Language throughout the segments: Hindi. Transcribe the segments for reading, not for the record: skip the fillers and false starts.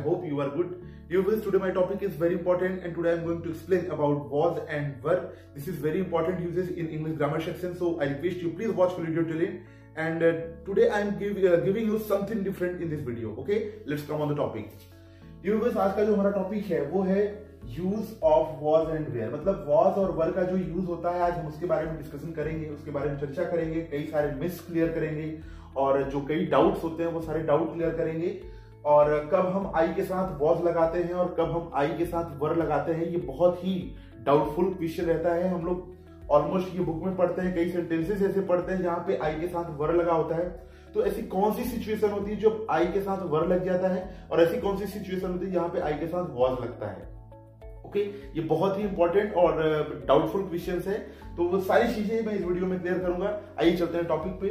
hope you are good. Viewers, today my topic is very important and today I am going to explain about was and were. This is very important uses in English grammar section, so I request you please watch the video till end. And today I am giving you something different in this video. Okay, let's come on the topic. Viewers, आज का जो हमारा टॉपिक है वो है use of was and where, मतलब वॉज और वर का जो यूज होता है आज हम उसके बारे में डिस्कशन करेंगे, उसके बारे में चर्चा करेंगे, कई सारे मिस क्लियर करेंगे और जो कई डाउट्स होते हैं वो सारे डाउट क्लियर करेंगे। और कब हम आई के साथ वॉज लगाते हैं और कब हम आई के साथ वर लगाते हैं, ये बहुत ही डाउटफुल क्वेश्चन रहता है। हम लोग ऑलमोस्ट ये बुक में पढ़ते हैं, कई सेंटेंसेस ऐसे पढ़ते हैं जहां पे आई के साथ वर लगा होता है। तो ऐसी कौन सी सिचुएशन होती है जो आई के साथ वर लग जाता है और ऐसी कौन सी सिचुएशन होती है जहां पे आई के साथ वॉज लगता है। ओके, ये बहुत ही इंपॉर्टेंट और डाउटफुल क्वेश्चंस है, तो वो सारी चीजें मैं इस वीडियो में क्लियर करूंगा। आइए चलते हैं टॉपिक पे।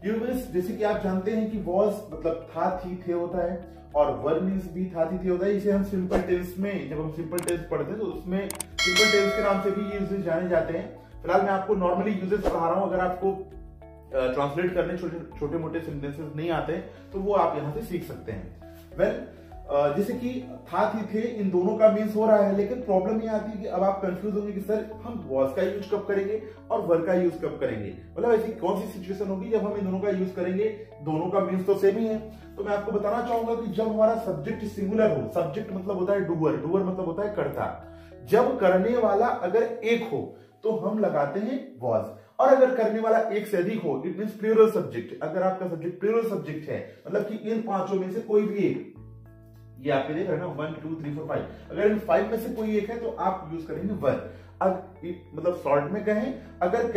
यूनिवर्स, जैसे कि आप जानते हैं कि वॉज मतलब था, थी, थे होता है और वर मीन्स भी था, थी, थे होता है। इसे हम सिंपल टेंस में, जब हम सिंपल टेंस पढ़ते हैं तो उसमें सिंपल टेंस के नाम से भी ये यूजेस जाने जाते हैं। फिलहाल मैं आपको नॉर्मली यूजेस पढ़ा रहा हूं, अगर आपको ट्रांसलेट करने छोटे मोटे सेंटेंसेस नहीं आते तो वो आप यहाँ से सीख सकते हैं। जैसे कि था, थी, थे, इन दोनों का मीन्स हो रहा है, लेकिन प्रॉब्लम ये आती है कि अब आप कंफ्यूज होंगे कि सर हम वॉज का यूज कब करेंगे और वर का यूज कब करेंगे, मतलब ऐसी कौन सी सिचुएशन होगी जब हम इन दोनों का यूज करेंगे। दोनों का मीन्स तो सेम ही है। तो मैं आपको बताना चाहूंगा कि जब हमारा सब्जेक्ट सिंगुलर हो, सब्जेक्ट मतलब होता है डूअर, डूअर मतलब होता है करता, जब करने वाला अगर एक हो तो हम लगाते हैं वॉज, और अगर करने वाला एक से अधिक हो इट मींस प्लूरल सब्जेक्ट। अगर आपका सब्जेक्ट प्लूरल सब्जेक्ट है, मतलब कि इन पांचों में से कोई भी एक, ये आपके देख रहे हैं ना 1 2 3 4 5, अगर इन 5 में से कोई एक है तो आप यूज करेंगे वर। अब मतलब शॉर्ट में कहें, अगर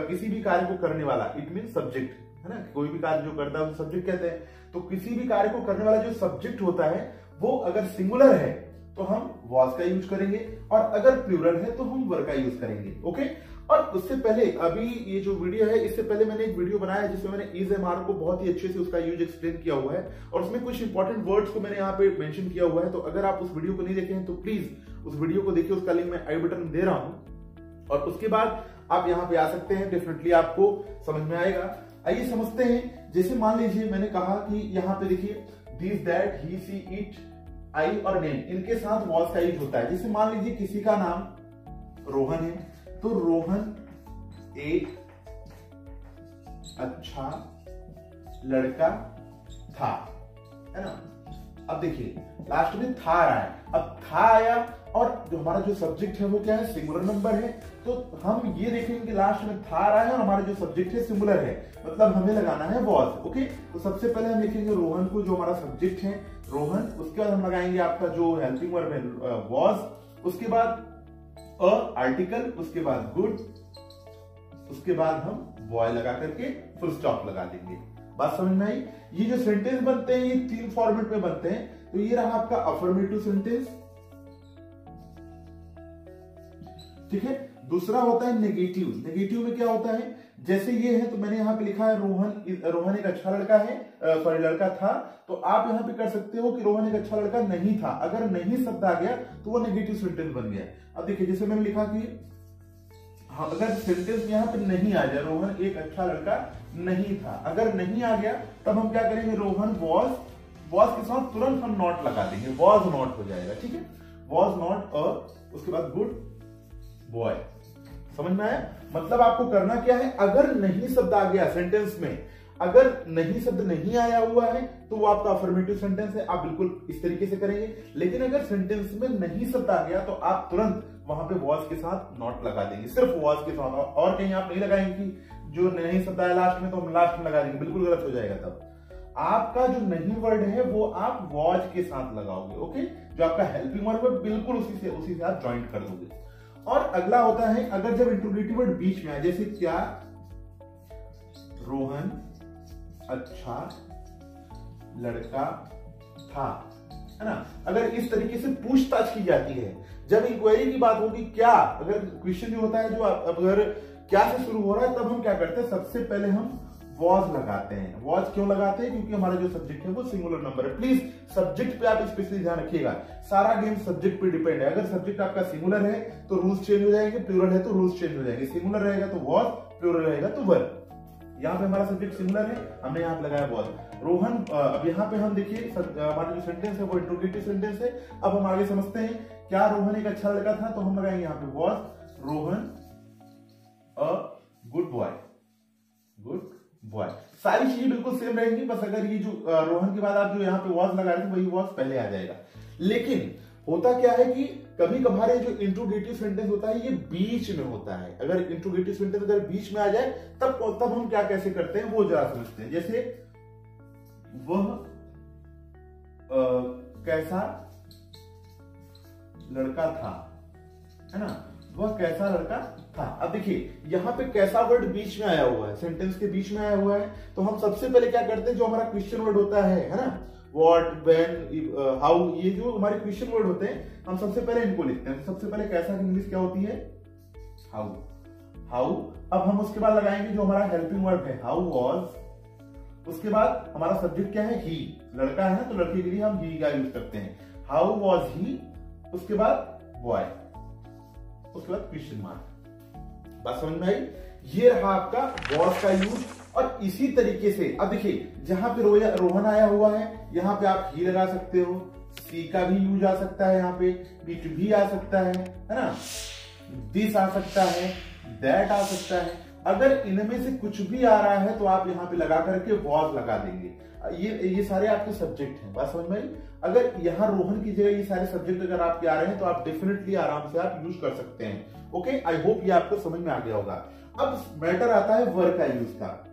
किसी भी कार्य को करने वाला इट मीन सब्जेक्ट है ना, कोई भी कार्य जो करता है उसे सब्जेक्ट कहते हैं। तो किसी भी कार्य को करने वाला जो सब्जेक्ट होता है वो अगर सिंगुलर है तो हम वॉज का यूज करेंगे और अगर प्लूरल है तो हम वर का यूज करेंगे। ओके, और उससे पहले अभी ये जो वीडियो है, इससे पहले मैंने एक वीडियो बनाया है जिसमें मैंने इज एम आर को बहुत ही अच्छे से उसका यूज एक्सप्लेन किया हुआ है और उसमें कुछ इंपॉर्टेंट वर्ड्स को मैंने यहाँ पे मेंशन किया हुआ है। तो अगर आप उस वीडियो को नहीं देखे हैं तो प्लीज उस वीडियो को देखिए, उसका लिंक मैं आई बटन दे रहा हूं और उसके बाद आप यहाँ पे आ सकते हैं, डेफिनेटली आपको समझ में आएगा। आइए समझते हैं। जैसे मान लीजिए मैंने कहा कि यहाँ पे देखिए this, that, he, she, it, I और नेम, इनके साथ वॉज का यूज होता है। जैसे मान लीजिए किसी का नाम रोहन है तो रोहन एक अच्छा लड़का था, है ना। अब देखिए लास्ट में था आ रहा है, अब था आया और जो हमारा जो सब्जेक्ट है वो क्या है, सिंगुलर नंबर है। तो हम ये देखेंगे कि लास्ट में था आ रहा है और हमारा जो सब्जेक्ट है सिंगुलर है, मतलब हमें लगाना है वॉज। ओके, तो सबसे पहले हम लिखेंगे रोहन को, जो हमारा सब्जेक्ट है रोहन, उसके बाद हम लगाएंगे आपका जो हेल्पिंग वर्ब है वॉज, उसके बाद अ आर्टिकल, उसके बाद गुड, उसके बाद हम बॉय लगा करके फुल स्टॉप लगा देंगे। बात समझ में आई। ये जो सेंटेंस बनते हैं ये 3 फॉर्मेट में बनते हैं। तो ये रहा आपका अफर्मेटिव सेंटेंस, ठीक है। दूसरा होता है नेगेटिव। नेगेटिव में क्या होता है, जैसे ये है तो मैंने यहाँ पे लिखा है रोहन एक अच्छा लड़का है, सॉरी लड़का था, तो आप यहाँ पे कर सकते हो कि रोहन एक अच्छा लड़का नहीं था। अगर नहीं शब्द आ गया तो वो नेगेटिव सेंटेंस बन गया। अब देखिए जैसे मैंने लिखा कि हाँ, अगर सेंटेंस यहाँ पे नहीं आ जाए, रोहन एक अच्छा लड़का नहीं था, अगर नहीं आ गया तब हम क्या करेंगे, रोहन वॉज, वॉज के साथ तुरंत हम नॉट लगा देंगे, वॉज नॉट हो जाएगा, ठीक है। वॉज नॉट अ, उसके बाद गुड बॉय। समझ में आया। मतलब आपको करना क्या है, अगर नहीं शब्द आ गया सेंटेंस में, अगर नहीं शब्द नहीं आया हुआ है तो वो आपका अफर्मेटिव सेंटेंस है, आप बिल्कुल इस तरीके से करेंगे। लेकिन अगर सेंटेंस में नहीं शब्द आ गया तो आप तुरंत वहां पे वॉज के साथ नॉट लगा देंगे, सिर्फ वॉज के साथ, और कहीं आप नहीं लगाएंगे कि जो नहीं शब्द आया लास्ट में तो हम लास्ट में लगा देंगे, बिल्कुल गलत हो जाएगा। तब आपका जो नहीं वर्ड है वो आप वॉज के साथ लगाओगे। ओके, जो आपका हेल्पिंग वर्ड है बिल्कुल उसी से आप ज्वाइंट कर दोगे। और अगला होता है अगर जब इंट्रोगेटिव वर्ड बीच में आए, जैसे क्या रोहन अच्छा लड़का था, है ना। अगर इस तरीके से पूछताछ की जाती है, जब इंक्वायरी की बात होगी, क्या अगर क्वेश्चन जो होता है जो अगर क्या से शुरू हो रहा है, तब हम क्या करते हैं, सबसे पहले हम वॉज लगाते हैं। वॉज क्यों लगाते हैं, क्योंकि हमारा जो सब्जेक्ट है वो सिंगुलर नंबर है। प्लीज सब्जेक्ट पे आप स्पेशली ध्यान रखिएगा, सारा गेम सब्जेक्ट पे डिपेंड है। अगर सब्जेक्ट आपका सिंगुलर है तो रूल्स चेंज हो जाएंगे, प्लूरल है तो रूल्स चेंज हो जाएंगे। सिंगुलर रहेगा तो वॉज, प्लूरल रहेगा तो वर। यहाँ पे हमारा सब्जेक्ट सिंगुलर है, हमने यहाँ पे लगाया वॉज। रोहन, अब यहाँ पे हम देखिए हमारा जो सेंटेंस है वो इंट्रोगेटिव सेंटेंस है। अब हम आगे समझते हैं, क्या रोहन एक अच्छा लड़का था, तो हम लगाएंगे यहाँ पे was Rohan a good boy, good boy. सारी चीजें बिल्कुल सेम रहेंगी, बस अगर ये जो रोहन के बाद आप जो यहाँ पे वॉज लगा रहे थे वही वॉज पहले आ जाएगा। लेकिन होता क्या है कि कभी कभार ये जो इंट्रोगेटिव सेंटेंस होता है ये बीच में होता है। अगर इंट्रोगेटिव सेंटेंस अगर बीच में आ जाए तब हम क्या कैसे करते हैं वो जरा समझते हैं। जैसे वह कैसा लड़का था, है ना, वह कैसा लड़का था। अब देखिए यहाँ पे कैसा वर्ड बीच में आया हुआ है, सेंटेंस के बीच में आया हुआ है, तो हम सबसे पहले क्या करते हैं, जो हमारा क्वेश्चन वर्ड होता है ना, व्हाट, व्हेन, हाउ, ये जो हमारे क्वेश्चन वर्ड होते हैं हम सबसे पहले इनको लिखते हैं। सबसे पहले कैसा की इंग्लिश क्या होती है, हाउ, हाउ। अब हम उसके बाद लगाएंगे जो हमारा हेल्पिंग वर्ड है, हाउ वॉज। उसके बाद हमारा सब्जेक्ट क्या है, ही, लड़का है ना, तो लड़के के लिए हम ही का यूज करते हैं, हाउ वॉज ही। उसके बाद बॉय, उसके बाद क्वेश्चन मार्क। बात समझ में आई? ये रहा आपका वॉज का यूज। और इसी तरीके से अब देखिए जहां पे रोहन आया हुआ है यहाँ पे आप ही लगा सकते हो, सी का भी यूज आ सकता है, यहाँ पे बीट भी आ सकता है ना, दिस आ सकता है, दैट आ सकता है। अगर इनमें से कुछ भी आ रहा है तो आप यहाँ पे लगा करके वॉज लगा देंगे। ये सारे आपके सब्जेक्ट हैं, बात समझ में आई? अगर यहाँ रोहन की जगह ये सारे सब्जेक्ट अगर आपके आ रहे हैं तो आप डेफिनेटली आराम से आप यूज कर सकते हैं। ओके, आई होप ये आपको समझ में आ गया होगा। अब मैटर आता है वर्ब का यूज का।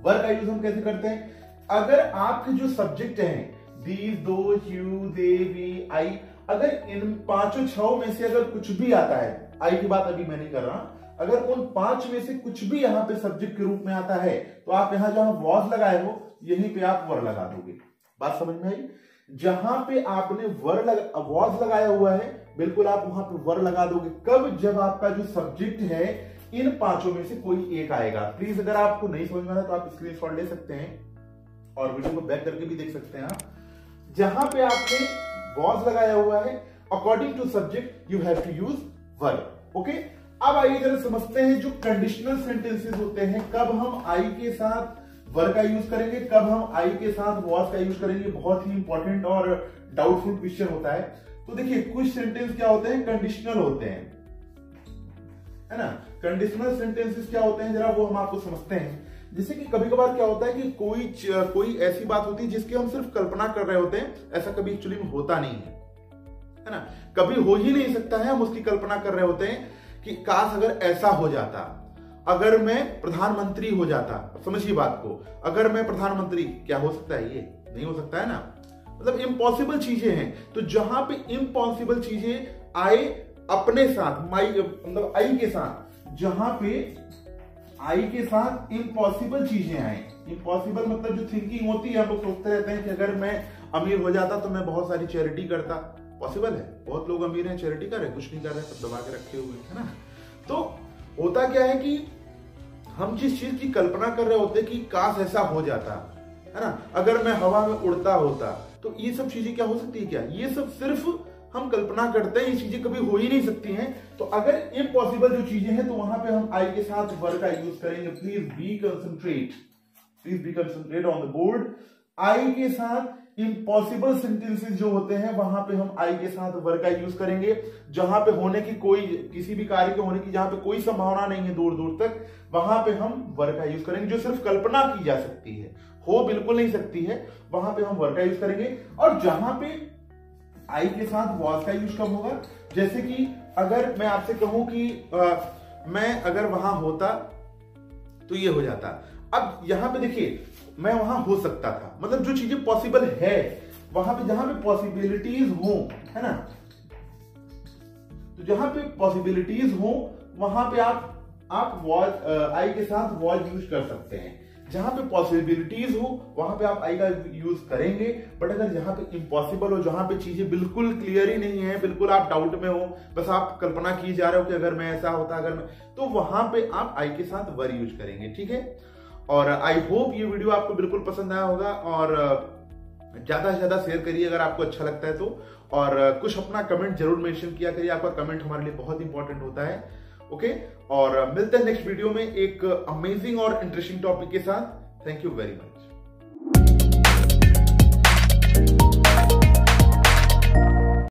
वर्ब का यूज हम कैसे करते हैं, अगर आपके जो सब्जेक्ट हैं these, those, you, they, we, I, अगर इन पांचों छह में से अगर कुछ भी आता है, आई की बात अभी मैं नहीं कर रहा, अगर उन पांच में से कुछ भी यहाँ पे सब्जेक्ट के रूप में आता है तो आप यहाँ जहां वॉज लगाए हो यहीं पे आप वर लगा दोगे। बात समझ में आई? जहां पे आपने वॉज लगाया हुआ है बिल्कुल आप वहां पे वर लगा दोगे। कब? जब आपका जो सब्जेक्ट है इन पांचों में से कोई एक आएगा। प्लीज अगर आपको नहीं समझ में आया तो आप स्क्रीनशॉट ले सकते हैं और वीडियो को बैक करके भी देख सकते हैं आप। जहां पे आपने वॉज लगाया हुआ है according to subject you have to use verb. Okay, अब आइए जरा समझते हैं जो कंडीशनल सेंटेंसेस होते हैं, कब हम आई के साथ वर्ब का यूज करेंगे, कब हम आई के साथ वॉज का यूज करेंगे। बहुत ही इंपॉर्टेंट और डाउटफुल क्वेश्चन होता है। तो देखिए कुछ सेंटेंस क्या होते हैं, कंडीशनल होते हैं, है ना। कंडीशनल सेंटेंसेस क्या होते हैं जरा वो हम आपको समझते हैं। जैसे कि कभी कभार क्या होता है कि कोई ऐसी बात होती है जिसकी हम सिर्फ कल्पना कर रहे होते हैं, ऐसा कभी एक्चुअली में होता नहीं है ना, कभी हो ही नहीं सकता है। हम उसकी कल्पना कर रहे होते हैं कि काश अगर ऐसा हो जाता, अगर मैं प्रधानमंत्री हो जाता। समझिए बात को, अगर मैं प्रधानमंत्री, क्या हो सकता है? ये नहीं हो सकता है ना, मतलब इम्पॉसिबल चीजें हैं। तो जहां पे इम्पॉसिबल चीजें आए अपने साथ, मतलब आई के साथ, जहां पे आई के साथ इम्पॉसिबल चीजें आए, इम्पॉसिबल मतलब जो थिंकिंग होती है, हम लोग सोचते रहते हैं कि अगर मैं अमीर हो जाता तो मैं बहुत सारी चैरिटी करता। पॉसिबल है, बहुत लोग अमीर हैं, चैरिटी कर रहे, कुछ नहीं कर रहे, सब दबा के रखे हुए है ना। तो होता क्या है कि हम जिस चीज की कल्पना कर रहे होते कि काश ऐसा हो जाता, है ना, अगर मैं हवा में उड़ता होता, तो ये सब चीजें क्या हो सकती है? क्या ये सब सिर्फ हम कल्पना करते हैं, ये चीजें कभी हो ही नहीं सकती हैं। तो अगर इम्पॉसिबल जो चीजें हैं तो वहां पे हम आई के साथ वर्ब का यूज करेंगे। Please be concentrate on the board. I के साथ इम्पॉसिबल सेंटेंसेस जो होते हैं वहां पे हम आई के साथ वर्ब का यूज करेंगे। जहां पे होने की कोई, किसी भी कार्य के होने की जहां पे कोई संभावना नहीं है दूर दूर तक, वहां पे हम वर्ब का यूज करेंगे। जो सिर्फ कल्पना की जा सकती है, हो बिल्कुल नहीं सकती है, वहां पे हम वर्ब का यूज करेंगे। और जहां पे आई के साथ वॉज का यूज कब होगा, जैसे कि अगर मैं आपसे कहूं कि मैं अगर वहां होता तो ये हो जाता। अब यहां पे देखिए मैं वहां हो सकता था, मतलब जो चीजें पॉसिबल है वहां पे, जहां पे पॉसिबिलिटीज हो, है ना, तो जहां पे पॉसिबिलिटीज हो वहां पे आप वॉज, आई के साथ वॉज यूज कर सकते हैं। जहां पे पॉसिबिलिटीज हो वहां पे आप आई का यूज करेंगे। बट अगर जहां पे इम्पॉसिबल हो, जहां पे चीजें बिल्कुल क्लियर ही नहीं है, बिल्कुल आप डाउट में हो, बस आप कल्पना की जा रहे हो कि अगर मैं ऐसा होता, अगर मैं, तो वहां पे आप आई के साथ वर यूज करेंगे। ठीक है, और आई होप ये वीडियो आपको बिल्कुल पसंद आया होगा, और ज्यादा से ज्यादा शेयर करिए अगर आपको अच्छा लगता है तो, और कुछ अपना कमेंट जरूर मेंशन किया करिए। आपका कमेंट हमारे लिए बहुत इंपॉर्टेंट होता है। ओके, और मिलते हैं नेक्स्ट वीडियो में एक अमेजिंग और इंटरेस्टिंग टॉपिक के साथ। Thank you very much.